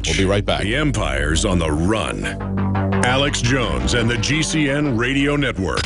much. We'll be right back. The Empire's on the run. Alex Jones and the GCN Radio Network.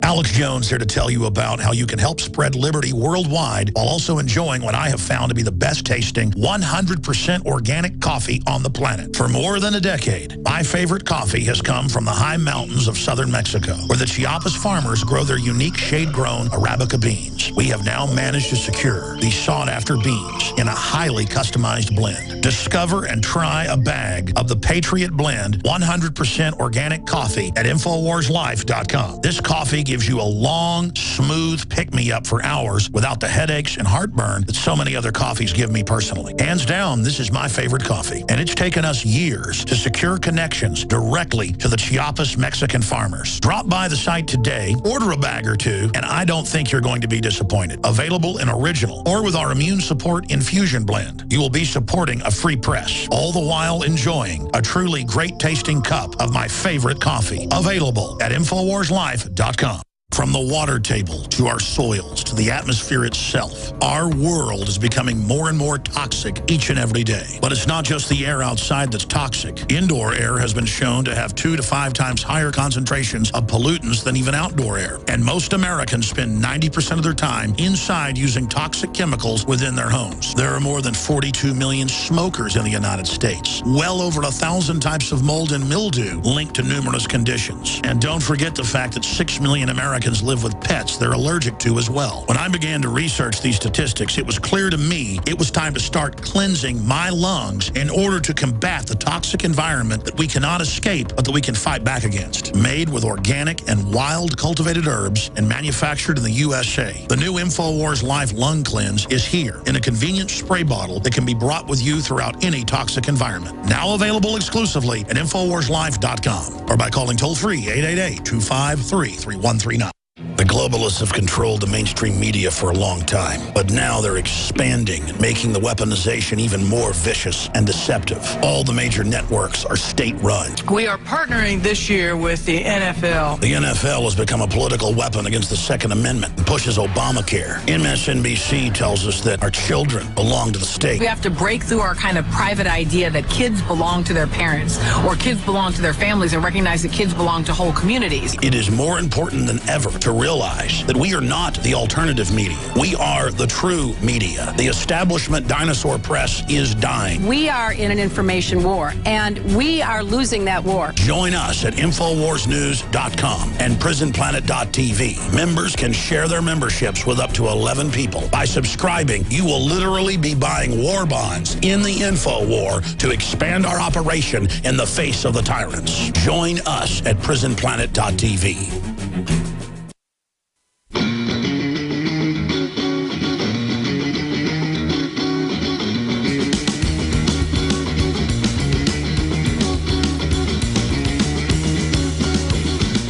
Alex Jones here to tell you about how you can help spread liberty worldwide while also enjoying what I have found to be the best tasting 100% organic coffee on the planet. For more than a decade, my favorite coffee has come from the high mountains of southern Mexico, where the Chiapas farmers grow their unique shade-grown Arabica beans. We have now managed to secure these sought-after beans in a highly customized blend. Discover and try a bag of the Patriot Blend 100% organic coffee at InfoWarsLife.com. This coffee gives you a long, smooth pick-me-up for hours without the headaches and heartburn that so many other coffees give me personally. Hands down, this is my favorite coffee, and it's taken us years to secure connections directly to the Chiapas Mexican farmers. Drop by the site today, order a bag or two, and I don't think you're going to be disappointed. Available in original or with our Immune Support Infusion Blend. You will be supporting a free press, all the while enjoying a truly great-tasting cup of my favorite coffee. Available at InfoWarsLife.com. From the water table to our soils to the atmosphere itself, our world is becoming more and more toxic each and every day. But it's not just the air outside that's toxic. Indoor air has been shown to have 2 to 5 times higher concentrations of pollutants than even outdoor air. And most Americans spend 90% of their time inside using toxic chemicals within their homes. There are more than 42 million smokers in the United States. Well over 1,000 types of mold and mildew linked to numerous conditions. And don't forget the fact that 6 million Americans live with pets they're allergic to as well. When I began to research these statistics, it was clear to me it was time to start cleansing my lungs in order to combat the toxic environment that we cannot escape, but that we can fight back against. Made with organic and wild cultivated herbs and manufactured in the USA, the new InfoWars Life Lung Cleanse is here in a convenient spray bottle that can be brought with you throughout any toxic environment. Now available exclusively at InfoWarsLife.com or by calling toll-free 888-253-3139. The globalists have controlled the mainstream media for a long time, but now they're expanding and making the weaponization even more vicious and deceptive. All the major networks are state-run. We are partnering this year with the NFL. The NFL has become a political weapon against the Second Amendment and pushes Obamacare. MSNBC tells us that our children belong to the state. We have to break through our kind of private idea that kids belong to their parents or kids belong to their families and recognize that kids belong to whole communities. It is more important than ever to realize that we are not the alternative media. We are the true media. The establishment dinosaur press is dying. We are in an information war, and we are losing that war. Join us at InfoWarsNews.com and PrisonPlanet.tv. Members can share their memberships with up to 11 people. By subscribing, you will literally be buying war bonds in the info war to expand our operation in the face of the tyrants. Join us at PrisonPlanet.tv.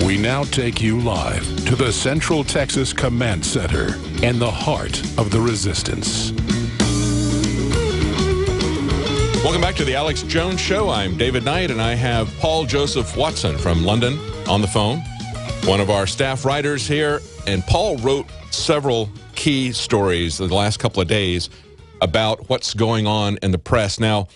We now take you live to the Central Texas Command Center and the heart of the resistance. Welcome back to the Alex Jones Show. I'm David Knight, and I have Paul Joseph Watson from London on the phone, one of our staff writers here. And Paul wrote several key stories in the last couple of days about what's going on in the press. Now,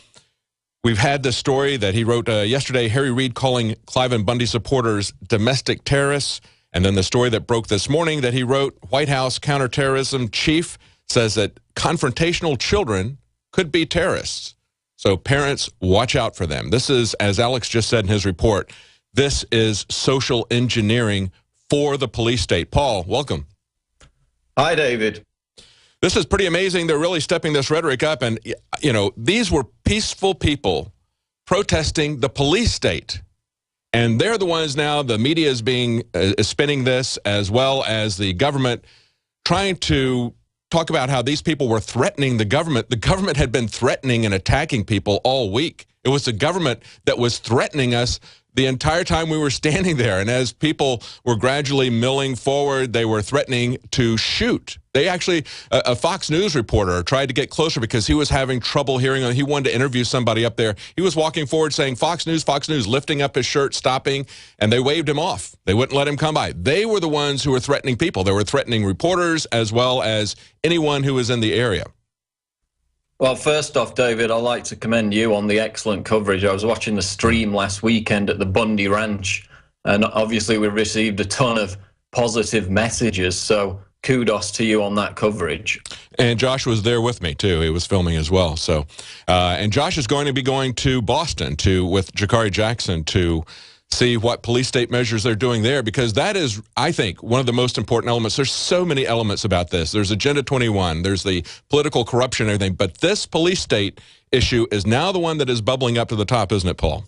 we've had this story that he wrote yesterday, Harry Reid calling Cliven Bundy supporters domestic terrorists. And then the story that broke this morning that he wrote, White House counterterrorism chief says that confrontational children could be terrorists. So parents, watch out for them. This is, as Alex just said in his report, this is social engineering for the police state. Paul, welcome. Hi, David. This is pretty amazing. They're really stepping this rhetoric up. And, you know, these were peaceful people protesting the police state. And they're the ones now, the media is spinning this, as well as the government trying to talk about how these people were threatening the government. The government had been threatening and attacking people all week. It was the government that was threatening us the entire time we were standing there. And as people were gradually milling forward, they were threatening to shoot. They actually, a Fox News reporter tried to get closer because he was having trouble hearing. He wanted to interview somebody up there. He was walking forward saying, Fox News, lifting up his shirt, stopping, and they waved him off. They wouldn't let him come by. They were the ones who were threatening people. They were threatening reporters as well as anyone who was in the area. Well, first off, David, I'd like to commend you on the excellent coverage. I was watching the stream last weekend at the Bundy Ranch, and obviously we received a ton of positive messages, so kudos to you on that coverage. And Josh was there with me, too. He was filming as well. So, and Josh is going to be going to Boston with Jakari Jackson to see what police state measures they're doing there, because that is, I think, one of the most important elements. There's so many elements about this. There's Agenda 21, there's the political corruption and everything, but this police state issue is now the one that is bubbling up to the top, isn't it, Paul?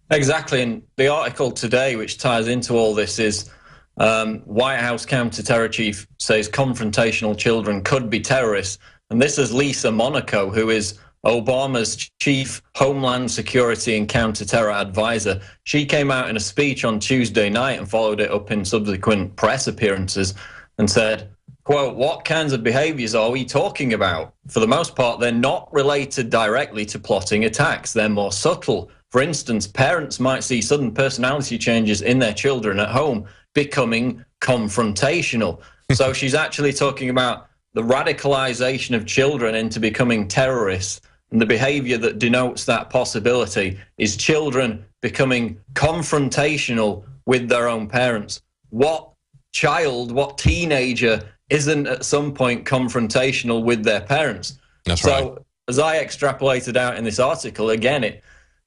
Exactly, and the article today, which ties into all this, is White House counter-terror chief says confrontational children could be terrorists, and this is Lisa Monaco, who is Obama's chief Homeland Security and counter-terror advisor. She came out in a speech on Tuesday night and followed it up in subsequent press appearances and said, quote, "What kinds of behaviors are we talking about? For the most part, they're not related directly to plotting attacks. They're more subtle. For instance, parents might see sudden personality changes in their children at home becoming confrontational." So she's actually talking about the radicalization of children into becoming terrorists, and the behavior that denotes that possibility is children becoming confrontational with their own parents. What child, what teenager isn't at some point confrontational with their parents? That's right. So as I extrapolated out in this article, again,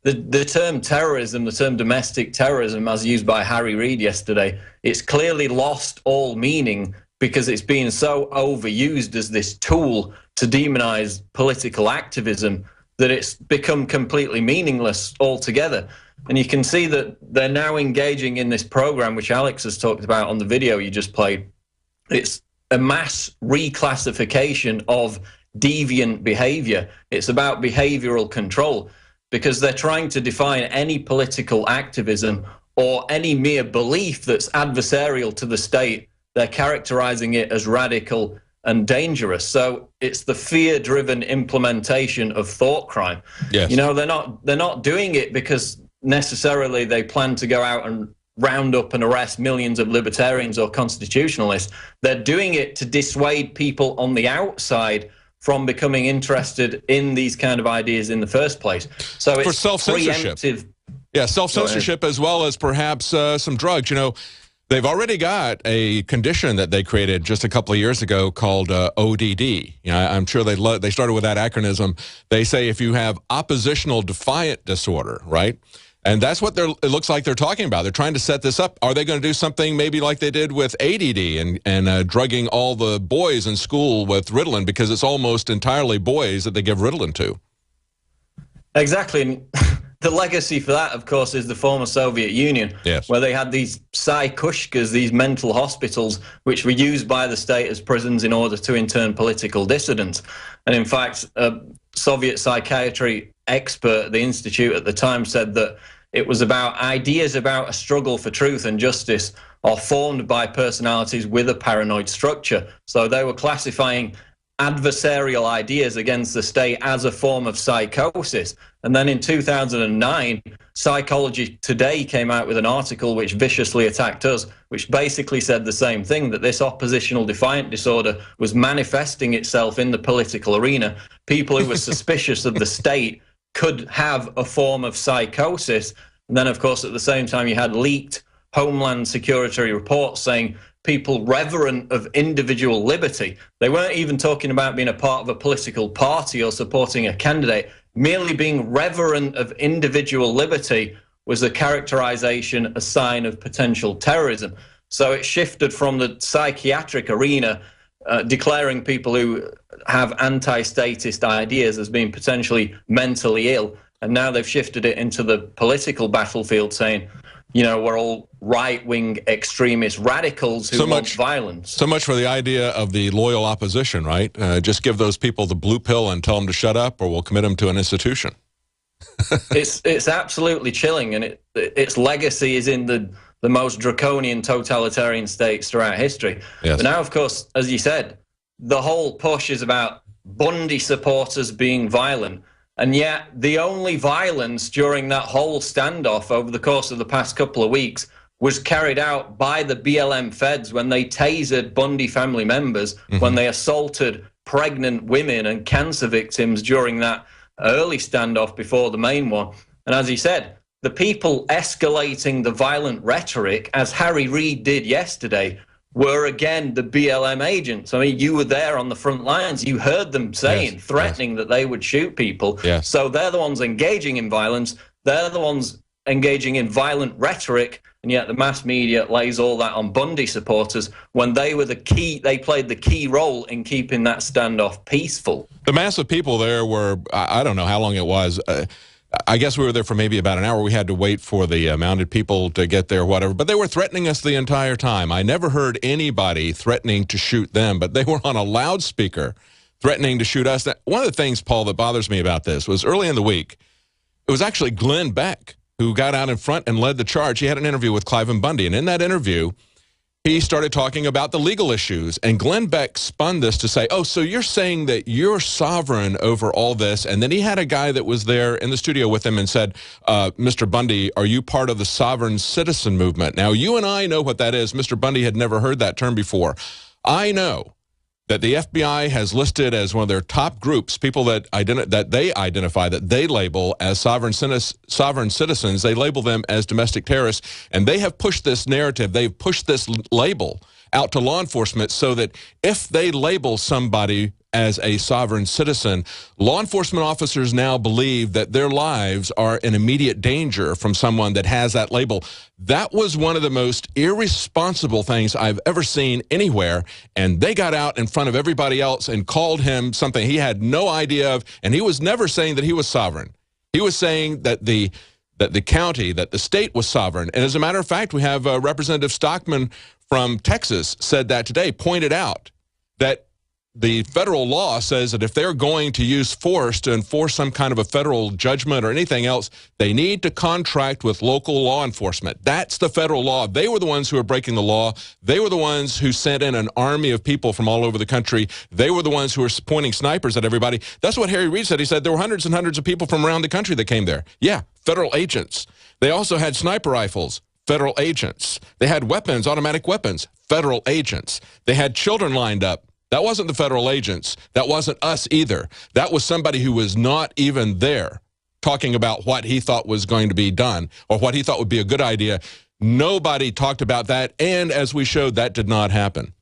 the term terrorism, the term domestic terrorism, as used by Harry Reid yesterday, it's clearly lost all meaning because it's been so overused as this tool to demonize political activism that it's become completely meaningless altogether. And you can see that they're now engaging in this program, which Alex has talked about on the video you just played. It's a mass reclassification of deviant behavior. It's about behavioral control, because they're trying to define any political activism or any mere belief that's adversarial to the state. They're characterizing it as radical and dangerous. So it's the fear-driven implementation of thought crime. Yes. You know, they're not doing it because necessarily they plan to go out and round up and arrest millions of libertarians or constitutionalists. They're doing it to dissuade people on the outside from becoming interested in these kind of ideas in the first place. So it's for self-censorship. Preemptive. Yeah, self-censorship as well as perhaps some drugs. You know, they've already got a condition that they created just a couple of years ago called ODD. You know, I'm sure they started with that acronym. They say if you have oppositional defiant disorder, right? And that's what it looks like they're talking about. They're trying to set this up. Are they going to do something maybe like they did with ADD and drugging all the boys in school with Ritalin, because it's almost entirely boys that they give Ritalin to? Exactly. The legacy for that, of course, is the former Soviet Union, yes, where they had these psychushkas, these mental hospitals, which were used by the state as prisons in order to intern political dissidents. And in fact, a Soviet psychiatry expert at the institute at the time said that it was about ideas about a struggle for truth and justice are formed by personalities with a paranoid structure. So they were classifying adversarial ideas against the state as a form of psychosis. And then in 2009, Psychology Today came out with an article which viciously attacked us, which basically said the same thing, that this oppositional defiant disorder was manifesting itself in the political arena. People who were suspicious of the state could have a form of psychosis. And then, of course, at the same time, you had leaked Homeland Security reports saying people reverent of individual liberty. They weren't even talking about being a part of a political party or supporting a candidate. Merely being reverent of individual liberty was a characterization, a sign of potential terrorism. So it shifted from the psychiatric arena, declaring people who have anti-statist ideas as being potentially mentally ill. And now they've shifted it into the political battlefield, saying, you know, we're all right-wing extremist radicals who want violence. So much for the idea of the loyal opposition, right? Just give those people the blue pill and tell them to shut up, or we'll commit them to an institution. It's absolutely chilling, and its legacy is in the most draconian totalitarian states throughout history. Yes. But now, of course, as you said, the whole push is about Bundy supporters being violent. And yet the only violence during that whole standoff over the course of the past couple of weeks was carried out by the BLM feds when they tasered Bundy family members, when they assaulted pregnant women and cancer victims during that early standoff before the main one. And as he said, the people escalating the violent rhetoric, as Harry Reid did yesterday, were again the BLM agents. I mean, you were there on the front lines. You heard them saying, threatening that they would shoot people. Yes. So they're the ones engaging in violence. They're the ones engaging in violent rhetoric. And yet the mass media lays all that on Bundy supporters when they were they played the key role in keeping that standoff peaceful. The mass of people there were, I don't know how long it was. I guess we were there for maybe about an hour. We had to wait for the mounted people to get there, whatever. But they were threatening us the entire time. I never heard anybody threatening to shoot them, but they were on a loudspeaker threatening to shoot us. One of the things, Paul, that bothers me about this was early in the week, it was actually Glenn Beck who got out in front and led the charge. He had an interview with Cliven Bundy, and in that interview, he started talking about the legal issues, and Glenn Beck spun this to say, oh, so you're saying that you're sovereign over all this, and then he had a guy that was there in the studio with him and said, Mr. Bundy, are you part of the sovereign citizen movement? Now, you and I know what that is. Mr. Bundy had never heard that term before. I know that the FBI has listed as one of their top groups, people that they identify, that they label as sovereign citizens. They label them as domestic terrorists, and they have pushed this narrative. They've pushed this label out to law enforcement so that if they label somebody as a sovereign citizen, law enforcement officers now believe that their lives are in immediate danger from someone that has that label. That was one of the most irresponsible things I've ever seen anywhere, and they got out in front of everybody else and called him something he had no idea of, and he was never saying that he was sovereign. He was saying that the county, that the state was sovereign. And as a matter of fact, we have Representative Stockman from Texas said that today, pointed out that the federal law says that if they're going to use force to enforce some kind of a federal judgment or anything else, they need to contract with local law enforcement. That's the federal law. They were the ones who were breaking the law. They were the ones who sent in an army of people from all over the country. They were the ones who were pointing snipers at everybody. That's what Harry Reid said. He said there were hundreds and hundreds of people from around the country that came there. Yeah, federal agents. They also had sniper rifles. Federal agents. They had weapons, automatic weapons. Federal agents. They had children lined up. That wasn't the federal agents. That wasn't us either. That was somebody who was not even there talking about what he thought was going to be done or what he thought would be a good idea. Nobody talked about that, and as we showed, that did not happen.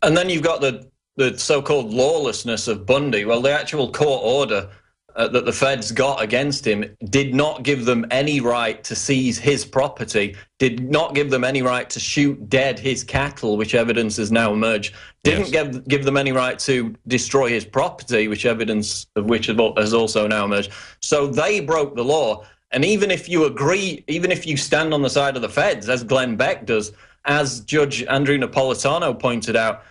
And then you've got the so-called lawlessness of Bundy. Well, the actual court order that the feds got against him did not give them any right to seize his property, did not give them any right to shoot dead his cattle, which evidence has now emerged, didn't give them any right to destroy his property, which evidence of which has also now emerged. So they broke the law. And even if you agree, even if you stand on the side of the feds, as Glenn Beck does, as Judge Andrew Napolitano pointed out,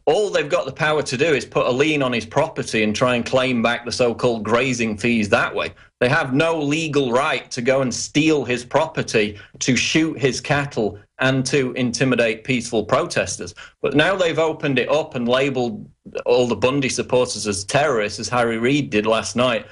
all they've got the power to do is put a lien on his property and try and claim back the so-called grazing fees that way. They have no legal right to go and steal his property, to shoot his cattle, and to intimidate peaceful protesters. But now they've opened it up and labeled all the Bundy supporters as terrorists, as Harry Reid did last night.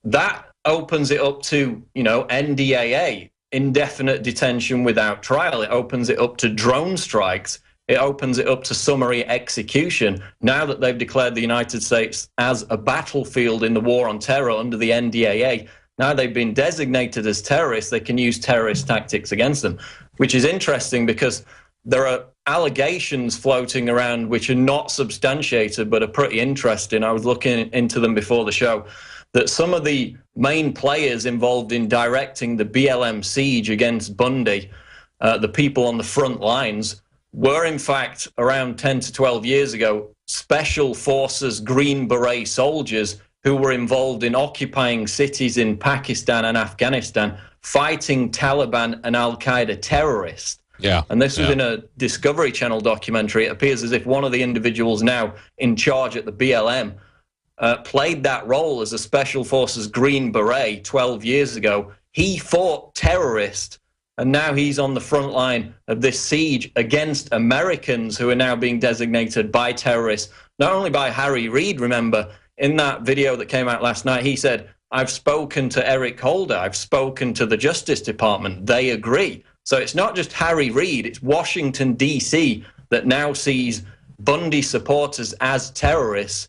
That opens it up to, NDAA, indefinite detention without trial. It opens it up to drone strikes. It opens it up to summary execution. Now that they've declared the United States as a battlefield in the war on terror under the NDAA, now they've been designated as terrorists, they can use terrorist tactics against them, which is interesting because there are allegations floating around which are not substantiated but are pretty interesting. I was looking into them before the show, that some of the main players involved in directing the BLM siege against Bundy, the people on the front lines, were in fact around 10 to 12 years ago special forces Green Beret soldiers who were involved in occupying cities in Pakistan and Afghanistan, fighting Taliban and Al-Qaeda terrorists. Yeah. And this was in a Discovery Channel documentary. It appears as if one of the individuals now in charge at the BLM played that role as a special forces Green Beret 12 years ago. He fought terrorists, and now he's on the front line of this siege against Americans who are now being designated by terrorists, not only by Harry Reid. Remember, in that video that came out last night, he said, I've spoken to Eric Holder, I've spoken to the Justice Department, they agree. So it's not just Harry Reid, it's Washington, D.C. that now sees Bundy supporters as terrorists